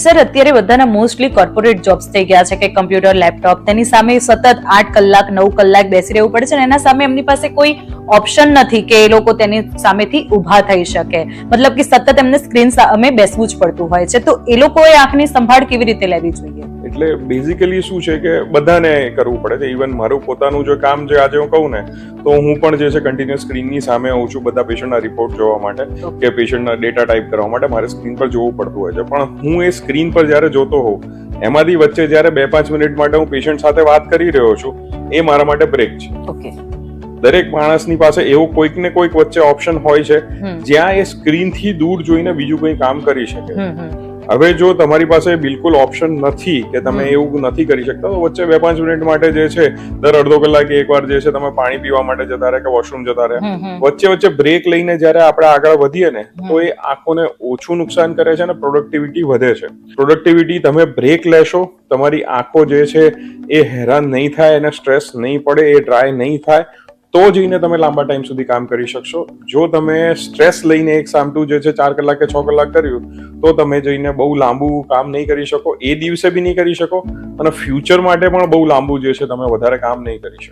Sir, અત્યારે બધાના mostly corporate jobs થઈ ગયા છે કે કમ્પ્યુટર, લેપટોપ, તેની સામે સતત 8 કલાક 9 કલાક બેસી રહેવું પડે છે અને એના સામે એમની પાસે કોઈ ઓપ્શન નથી કે એ લોકો તેની સામેથી ઊભા થઈ શકે. મતલબ કે સતત એમને સ્ક્રીન સામે બેસવું જ પડતું હોય છે. તો એ લોકોએ આંખની સંભાળ કેવી રીતે લેવી જોઈએ? એટલે બેઝિકલી શું છે કે બધાને કરવું પડે છે. ઇવન મારું પોતાનું જો કામ જે આજે હું કહું ને તો હું પણ જે છે કન્ટિન્યુઅસ સ્ક્રીનની સામે આવું છું બધા પેશન્ટના રિપોર્ટ જોવા માટે કે પેશન્ટના ડેટા ટાઈપ કરવા માટે મારે સ્ક્રીન પર જોવું પડતું હોય છે. પણ હું એ સ્ક્રીન પર જ્યારે જોતો હોઉં એમાંથી વચ્ચે જ્યારે 2-5 મિનિટ માટે હું પેશન્ટ સાથે વાત કરી રહ્યો છું એ મારા માટે બ્રેક છે. ઓકે. દરેક માણસની પાસે એવો કોઈક ને કોઈક વચ્ચે ઓપ્શન હોય છે જ્યાં એ સ્ક્રીનથી દૂર જોઈને બીજું કંઈ કામ કરી શકે. હવે જો તમારી પાસે બિલકુલ ઓપ્શન નથી કે તમે એવું નથી કરી શકતા તો વચ્ચે 2-5 મિનિટ માટે જે છે દર અડધો કલાકે એકવાર જે છે તમે પાણી પીવા માટે જતા રહે કે વોશરૂમ જતા રહે, વચ્ચે બ્રેક લઈને જ્યારે આપણે આગળ વધીએ ને તો એ આંખોને ઓછું નુકસાન કરે છે અને પ્રોડક્ટિવિટી વધે છે. પ્રોડક્ટિવિટી તમે બ્રેક લેશો, તમારી આંખો જે છે એ હેરાન નહીં થાય, એને સ્ટ્રેસ નહીં પડે, એ ડ્રાય નહીં થાય તો જઈને તમે લાંબા ટાઈમ સુધી કામ કરી શકશો. જો તમે સ્ટ્રેસ લઈને એક સામટું જે છે 4 કલાક કે 6 કલાક કર્યું તો તમે જઈને બહુ લાંબુ કામ નહીં કરી શકો, એ દિવસે બી નહીં કરી શકો અને ફ્યુચર માટે પણ બહુ લાંબુ જે છે તમે વધારે કામ નહીં કરી શકો.